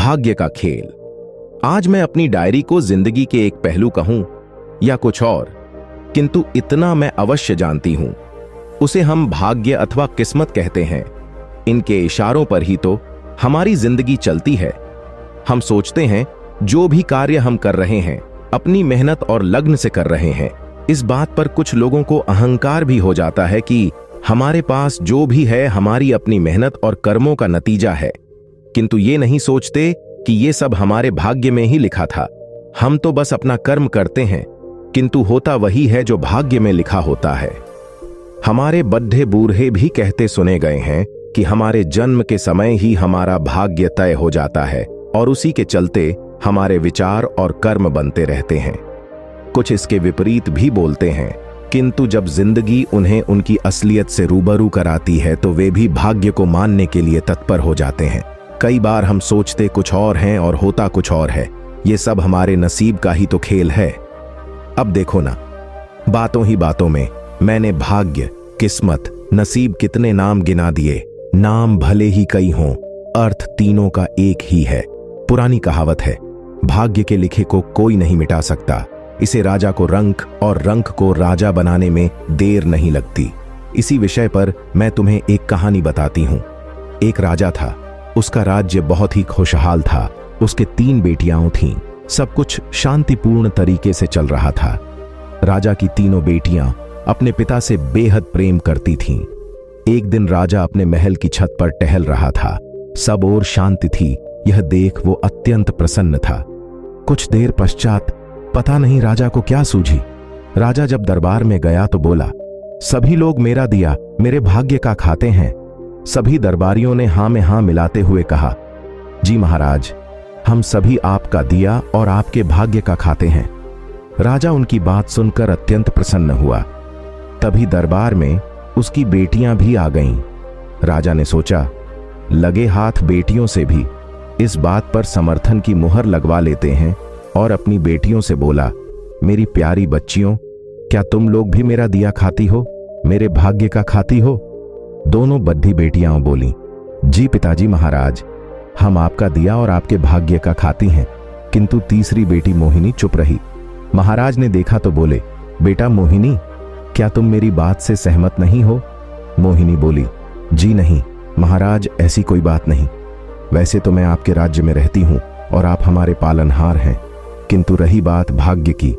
भाग्य का खेल। आज मैं अपनी डायरी को जिंदगी के एक पहलू कहूं या कुछ और, किंतु इतना मैं अवश्य जानती हूं, उसे हम भाग्य अथवा किस्मत कहते हैं। इनके इशारों पर ही तो हमारी जिंदगी चलती है। हम सोचते हैं जो भी कार्य हम कर रहे हैं अपनी मेहनत और लगन से कर रहे हैं। इस बात पर कुछ लोगों को अहंकार भी हो जाता है कि हमारे पास जो भी है हमारी अपनी मेहनत और कर्मों का नतीजा है, किंतु ये नहीं सोचते कि ये सब हमारे भाग्य में ही लिखा था। हम तो बस अपना कर्म करते हैं, किंतु होता वही है जो भाग्य में लिखा होता है। हमारे बड्ढे बूढ़े भी कहते सुने गए हैं कि हमारे जन्म के समय ही हमारा भाग्य तय हो जाता है और उसी के चलते हमारे विचार और कर्म बनते रहते हैं। कुछ इसके विपरीत भी बोलते हैं, किंतु जब जिंदगी उन्हें उनकी असलियत से रूबरू कराती है तो वे भी भाग्य को मानने के लिए तत्पर हो जाते हैं। कई बार हम सोचते कुछ और हैं और होता कुछ और है। ये सब हमारे नसीब का ही तो खेल है। अब देखो ना, बातों ही बातों में मैंने भाग्य, किस्मत, नसीब कितने नाम गिना दिए। नाम भले ही कई हों, अर्थ तीनों का एक ही है। पुरानी कहावत है, भाग्य के लिखे को कोई नहीं मिटा सकता। इसे राजा को रंक और रंक को राजा बनाने में देर नहीं लगती। इसी विषय पर मैं तुम्हें एक कहानी बताती हूं। एक राजा था, उसका राज्य बहुत ही खुशहाल था। उसके 3 बेटियां थीं। सब कुछ शांतिपूर्ण तरीके से चल रहा था। राजा की तीनों बेटियां अपने पिता से बेहद प्रेम करती थीं। एक दिन राजा अपने महल की छत पर टहल रहा था। सब ओर शांति थी। यह देख वो अत्यंत प्रसन्न था। कुछ देर पश्चात पता नहीं राजा को क्या सूझी। राजा जब दरबार में गया तो बोला, सभी लोग मेरा दिया मेरे भाग्य का खाते हैं। सभी दरबारियों ने हां में हां मिलाते हुए कहा, जी महाराज, हम सभी आपका दिया और आपके भाग्य का खाते हैं। राजा उनकी बात सुनकर अत्यंत प्रसन्न हुआ। तभी दरबार में उसकी बेटियां भी आ गईं। राजा ने सोचा, लगे हाथ बेटियों से भी इस बात पर समर्थन की मुहर लगवा लेते हैं, और अपनी बेटियों से बोला, मेरी प्यारी बच्चियों, क्या तुम लोग भी मेरा दिया खाती हो, मेरे भाग्य का खाती हो? दोनों बद्धी बेटियां बोली, जी पिताजी महाराज, हम आपका दिया और आपके भाग्य का खाती हैं। किंतु तीसरी बेटी मोहिनी चुप रही। महाराज ने देखा तो बोले, बेटा मोहिनी, क्या तुम मेरी बात से सहमत नहीं हो? मोहिनी बोली, जी नहीं महाराज, ऐसी कोई बात नहीं। वैसे तो मैं आपके राज्य में रहती हूं और आप हमारे पालनहार हैं, किंतु रही बात भाग्य की,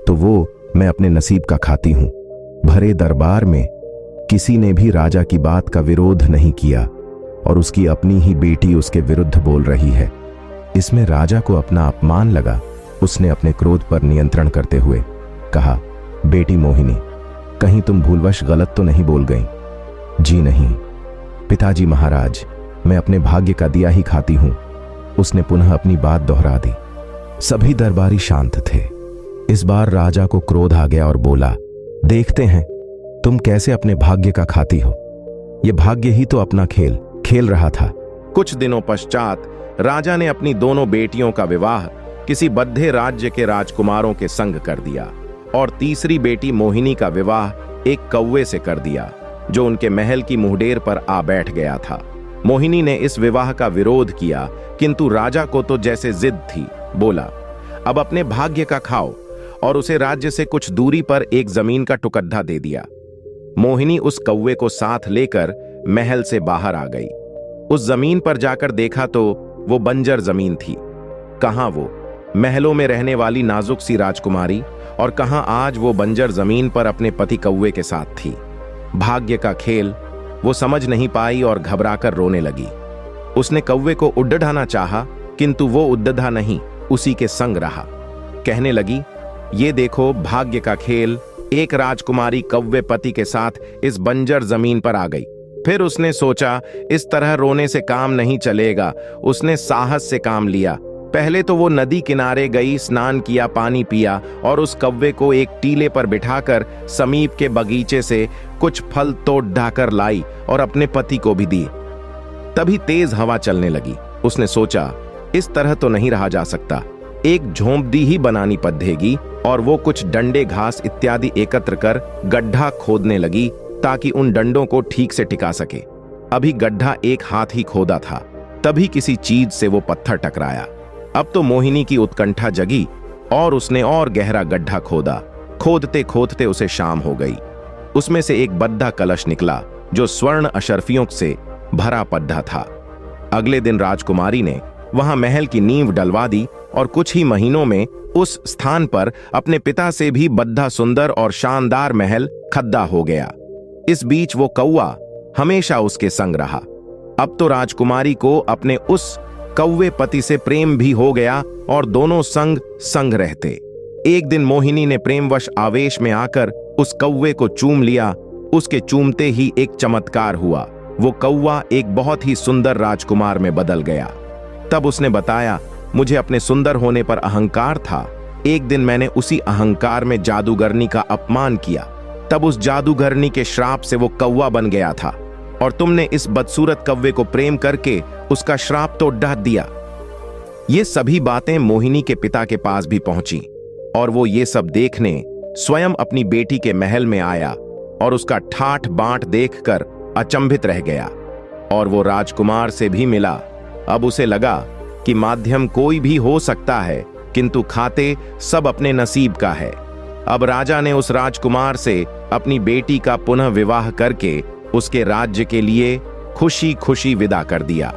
तो वो मैं अपने नसीब का खाती हूं। भरे दरबार में किसी ने भी राजा की बात का विरोध नहीं किया और उसकी अपनी ही बेटी उसके विरुद्ध बोल रही है। इसमें राजा को अपना अपमान लगा। उसने अपने क्रोध पर नियंत्रण करते हुए कहा, बेटी मोहिनी, कहीं तुम भूलवश गलत तो नहीं बोल गई? जी नहीं पिताजी महाराज, मैं अपने भाग्य का दिया ही खाती हूं। उसने पुनः अपनी बात दोहरा दी। सभी दरबारी शांत थे। इस बार राजा को क्रोध आ गया और बोला, देखते हैं तुम कैसे अपने भाग्य का खाती हो। यह भाग्य ही तो अपना खेल खेल रहा था। कुछ दिनों पश्चात राजा ने अपनी दोनों बेटियों का विवाह किसी बद्ध राज्य के राजकुमारों के संग कर दिया और तीसरी बेटी मोहिनी का विवाह एक कौवे से कर दिया, जो उनके महल की मुहडेर पर आ बैठ गया था। मोहिनी ने इस विवाह का विरोध किया, किंतु राजा को तो जैसे जिद थी। बोला, अब अपने भाग्य का खाओ, और उसे राज्य से कुछ दूरी पर एक जमीन का टुकड़ा दे दिया। मोहिनी उस कौवे को साथ लेकर महल से बाहर आ गई। उस जमीन पर जाकर देखा तो वो बंजर जमीन थी। कहां वो महलों में रहने वाली नाजुक सी राजकुमारी, और कहां आज वो बंजर जमीन पर अपने पति कौवे के साथ थी। भाग्य का खेल वो समझ नहीं पाई और घबराकर रोने लगी। उसने कौवे को उड्डाना चाहा, किंतु वो उड्डा नहीं, उसी के संग रहा। कहने लगी, ये देखो भाग्य का खेल, एक राजकुमारी कौवे पति के साथ इस बंजर जमीन पर आ गई। फिर उसने सोचा, इस तरह रोने से काम नहीं चलेगा। उसने साहस से काम लिया। पहले तो वो नदी किनारे गई, स्नान किया, पानी पिया और उस कौवे को एक टीले पर बिठाकर समीप के बगीचे से कुछ फल तोड़ ढाकर लाई और अपने पति को भी दिए। तभी तेज हवा चलने लगी। उसने सोचा, इस तरह तो नहीं रहा जा सकता, एक झोंपड़ी ही बनानी पड़ेगी, और वो कुछ डंडे, घास इत्यादि एकत्र कर गड्ढा खोदने लगी ताकि उन डंडों को ठीक से टिका सके। अभी गड्ढा एक हाथ ही खोदा था। तभी किसी चीज से वो पत्थर टकराया। अब तो मोहिनी की उत्कंठा जगी और उसने और गहरा गड्ढा खोदा। खोदते खोदते उसे शाम हो गई। उसमें से एक बद्धा कलश निकला जो स्वर्ण अशर्फियों से भरा पड्ढा था। अगले दिन राजकुमारी ने वहां महल की नींव डलवा दी और कुछ ही महीनों में उस स्थान पर अपने पिता से भी बद्धा सुंदर और शानदार महल खद्दा हो गया। इस बीच वो कौवा हमेशा उसके संग रहा। अब तो राजकुमारी को अपने उस कौवे पति से प्रेम भी हो गया और दोनों संग संग रहते। एक दिन मोहिनी ने प्रेमवश आवेश में आकर उस कौवे को चूम लिया। उसके चूमते ही एक चमत्कार हुआ। वो कौवा एक बहुत ही सुंदर राजकुमार में बदल गया। तब उसने बताया, मुझे अपने सुंदर होने पर अहंकार था। एक दिन मैंने उसी अहंकार में जादूगरनी का अपमान किया। तब उस जादूगरनी के श्राप से वो कौवा बन गया था और तुमने इस बदसूरत कौवे को प्रेम करके उसका श्राप तो ढा दिया। ये सभी बातें मोहिनी के पिता के पास भी पहुंची और वो ये सब देखने स्वयं अपनी बेटी के महल में आया और उसका ठाठ बांट देखकर अचंभित रह गया और वो राजकुमार से भी मिला। अब उसे लगा कि माध्यम कोई भी हो सकता है, किंतु खाते सब अपने नसीब का है। अब राजा ने उस राजकुमार से अपनी बेटी का पुनः विवाह करके उसके राज्य के लिए खुशी खुशी विदा कर दिया।